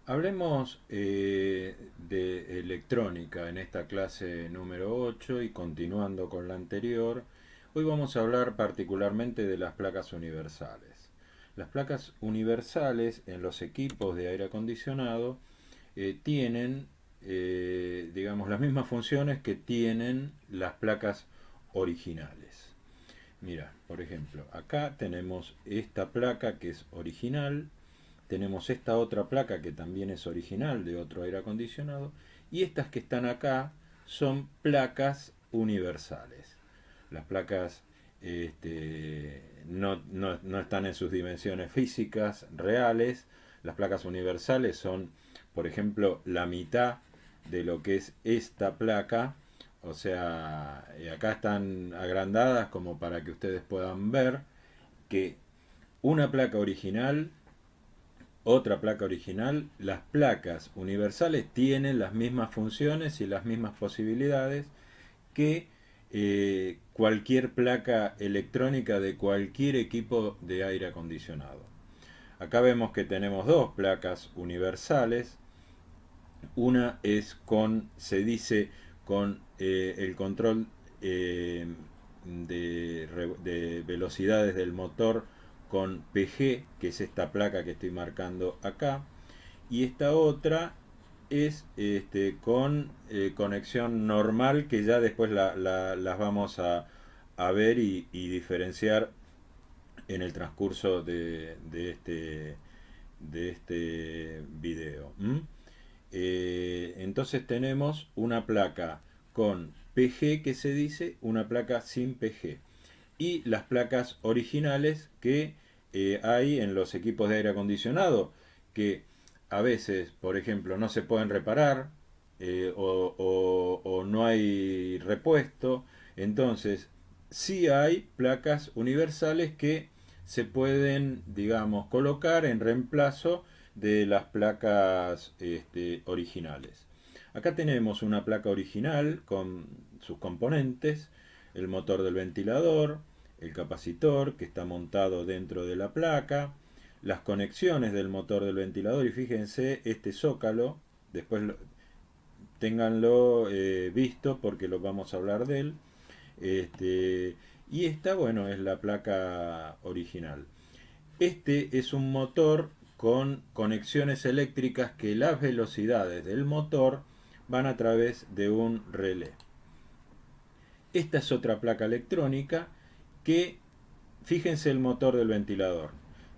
Hablemos de electrónica en esta clase número 8 y continuando con la anterior, hoy vamos a hablar particularmente de las placas universales. Las placas universales en los equipos de aire acondicionado tienen, digamos, las mismas funciones que tienen las placas originales. Mira, por ejemplo, acá tenemos esta placa que es original, tenemos esta otra placa que también es original de otro aire acondicionado, y estas que están acá son placas universales. Las placas no están en sus dimensiones físicas reales. Las placas universales son, por ejemplo, la mitad de lo que es esta placa. O sea, acá están agrandadas como para que ustedes puedan ver que una placa original, otra placa original, las placas universales tienen las mismas funciones y las mismas posibilidades que cualquier placa electrónica de cualquier equipo de aire acondicionado. Acá vemos que tenemos dos placas universales. Una es con, se dice, con el control de velocidades del motor con PG, que es esta placa que estoy marcando acá. Y esta otra es con conexión normal, que ya después las vamos a ver y diferenciar en el transcurso de este video. Entonces tenemos una placa con PG que se dice, una placa sin PG. Y las placas originales que hay en los equipos de aire acondicionado, que a veces, por ejemplo, no se pueden reparar o no hay repuesto. Entonces, sí hay placas universales que se pueden, digamos, colocar en reemplazo de las placas originales. Acá tenemos una placa original con sus componentes, el motor del ventilador, el capacitor que está montado dentro de la placa, las conexiones del motor del ventilador y fíjense este zócalo, después ténganlo visto porque lo vamos a hablar de él. Y esta, bueno, es la placa original. Este es un motor con conexiones eléctricas que las velocidades del motor van a través de un relé. Esta es otra placa electrónica que, fíjense el motor del ventilador,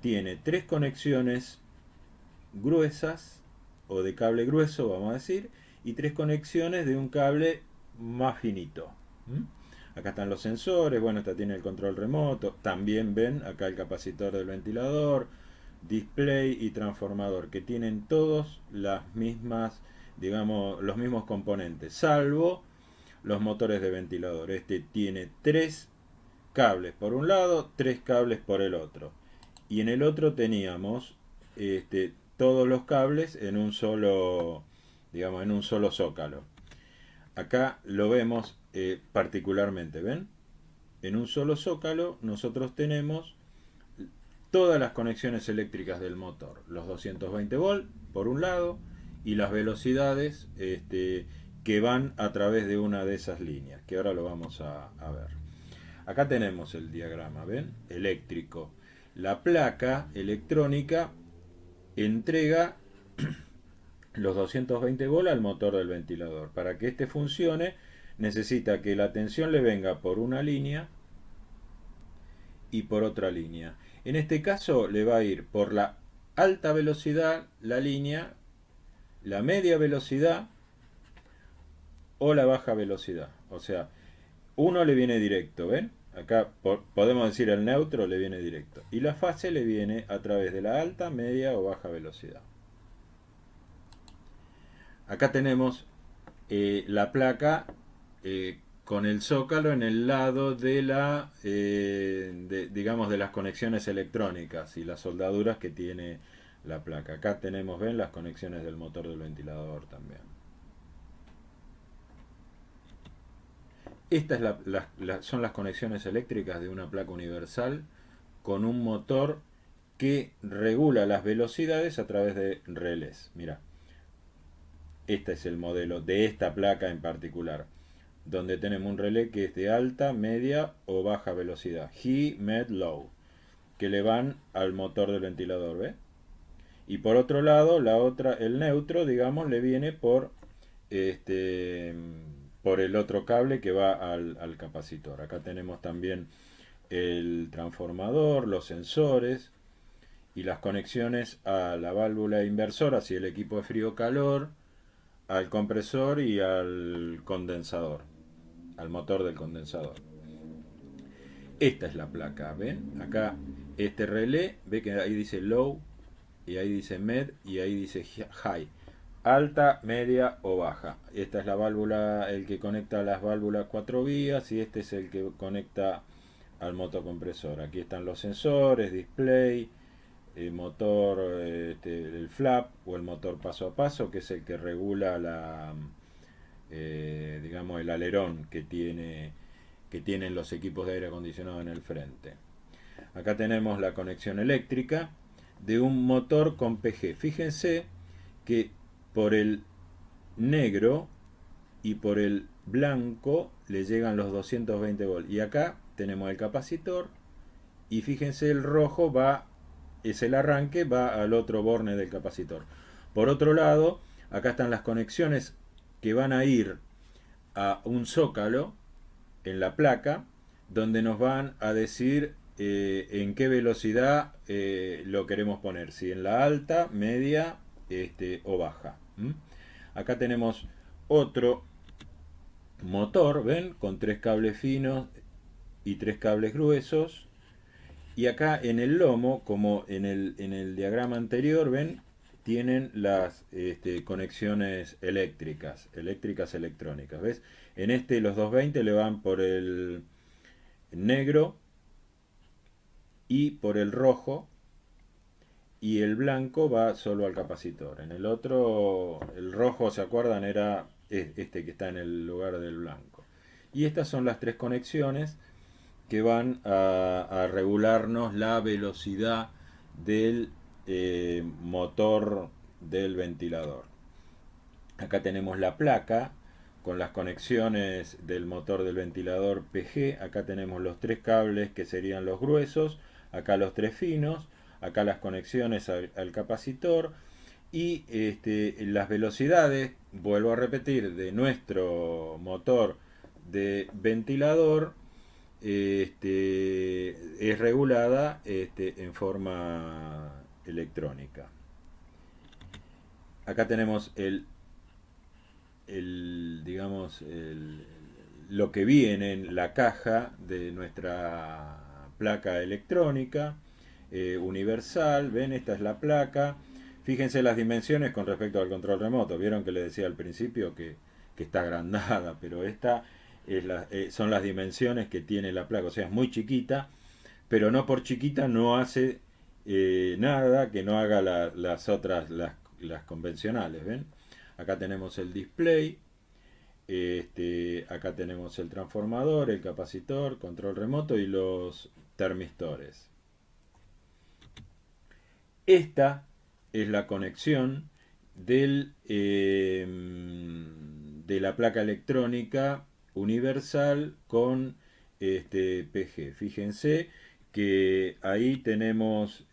tiene tres conexiones gruesas o de cable grueso, vamos a decir, y tres conexiones de un cable más finito. Acá están los sensores, bueno, esta tiene el control remoto, también ven acá el capacitor del ventilador, display y transformador, que tienen todos las mismas, digamos, los mismos componentes, salvo los motores de ventilador. Este tiene tres cables por un lado, tres cables por el otro. Y en el otro teníamos todos los cables en un solo, digamos, en un solo zócalo. Acá lo vemos particularmente, ¿ven? En un solo zócalo nosotros tenemos todas las conexiones eléctricas del motor, los 220 volt por un lado y las velocidades que van a través de una de esas líneas, que ahora lo vamos a ver. Acá tenemos el diagrama, ¿ven? Eléctrico. La placa electrónica entrega los 220 volt al motor del ventilador. Para que este funcione, necesita que la tensión le venga por una línea y por otra línea. En este caso le va a ir por la alta velocidad la línea, la media velocidad o la baja velocidad. O sea, uno le viene directo, ¿ven? Acá podemos decir el neutro le viene directo. Y la fase le viene a través de la alta, media o baja velocidad. Acá tenemos la placa con el zócalo en el lado de la, digamos, de las conexiones electrónicas y las soldaduras que tiene la placa. Acá tenemos, ven, las conexiones del motor del ventilador también. Estas son las conexiones eléctricas de una placa universal con un motor que regula las velocidades a través de relés. Mira, este es el modelo de esta placa en particular, donde tenemos un relé que es de alta, media o baja velocidad, high, med, low, que le van al motor del ventilador, ¿ves? Y por otro lado, el neutro, digamos, le viene por el otro cable que va al capacitor. Acá tenemos también el transformador, los sensores y las conexiones a la válvula inversora, si el equipo es frío-calor, al compresor y al condensador, al motor del condensador. Esta es la placa, ¿ven? Acá este relé, ve que ahí dice low, y ahí dice med, y ahí dice high. Alta, media o baja. Esta es la válvula, el que conecta las válvulas 4 vías, y este es el que conecta al motocompresor. Aquí están los sensores, display, motor, el flap o el motor paso a paso, que es el que regula digamos, el alerón que tienen los equipos de aire acondicionado en el frente. Acá tenemos la conexión eléctrica de un motor con PG. Fíjense que por el negro y por el blanco le llegan los 220 volts. Y acá tenemos el capacitor y fíjense, el rojo es el arranque, va al otro borne del capacitor. Por otro lado, acá están las conexiones que van a ir a un zócalo en la placa, donde nos van a decir en qué velocidad lo queremos poner, si en la alta, media o baja. Acá tenemos otro motor, ven, con 3 cables finos y 3 cables gruesos, y acá en el lomo, como en el diagrama anterior, ven, tienen las conexiones eléctricas electrónicas, ¿ves? En los 220 le van por el negro y por el rojo, y el blanco va solo al capacitor. En el otro, el rojo, ¿se acuerdan? Era este que está en el lugar del blanco. Y estas son las 3 conexiones que van a regularnos la velocidad del motor del ventilador. Acá tenemos la placa con las conexiones del motor del ventilador PG. Acá tenemos los 3 cables que serían los gruesos, acá los 3 finos, acá las conexiones al capacitor, y las velocidades, vuelvo a repetir, de nuestro motor de ventilador es regulada en forma electrónica. Acá tenemos digamos, lo que viene en la caja de nuestra placa electrónica universal. Ven, esta es la placa. Fíjense las dimensiones con respecto al control remoto. Vieron que les decía al principio que está agrandada, pero esta son las dimensiones que tiene la placa. O sea, es muy chiquita, pero no por chiquita no hace nada que no haga las otras, las convencionales. ¿Ven? Acá tenemos el display, acá tenemos el transformador, el capacitor, control remoto y los termistores. Esta es la conexión de la placa electrónica universal con PG. Fíjense que ahí tenemos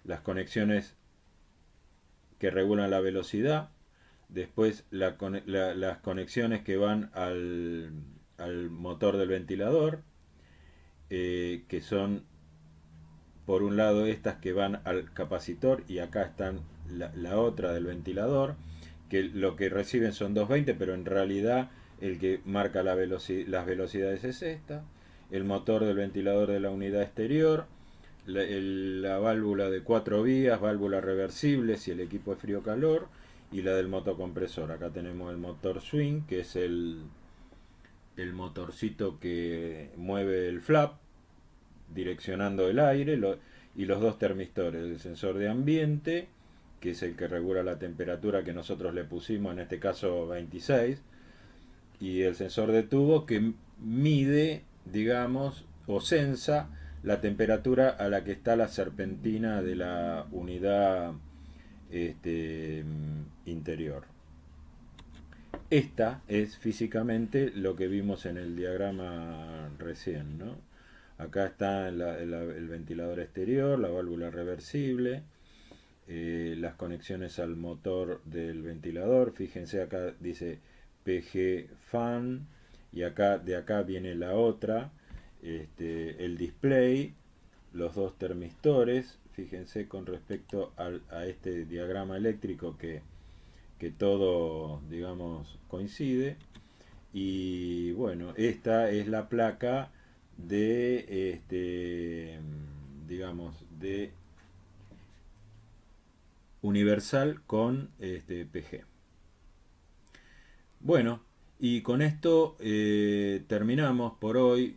las conexiones que regulan la velocidad, después las conexiones que van al motor del ventilador, que son por un lado estas que van al capacitor, y acá están la otra del ventilador, que lo que reciben son 220, pero en realidad el que marca las velocidades es esta, el motor del ventilador de la unidad exterior, la válvula de 4 vías, válvula reversible si el equipo es frío-calor, y la del motocompresor. Acá tenemos el motor swing, que es el motorcito que mueve el flap direccionando el aire, y los 2 termistores, el sensor de ambiente, que es el que regula la temperatura que nosotros le pusimos, en este caso 26, y el sensor de tubo que mide, digamos, o sensa la temperatura a la que está la serpentina de la unidad interior. Esta es físicamente lo que vimos en el diagrama recién, ¿no? Acá está el ventilador exterior, la válvula reversible, las conexiones al motor del ventilador. Fíjense, acá dice PG Fan y acá de acá viene la otra, el display, los dos termistores. Fíjense con respecto a este diagrama eléctrico que todo, digamos, coincide. Y bueno, esta es la placa de, digamos, de universal con PG. Bueno, y con esto terminamos por hoy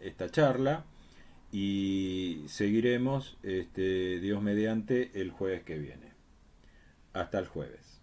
esta charla y seguiremos, Dios mediante, el jueves que viene. Hasta el jueves.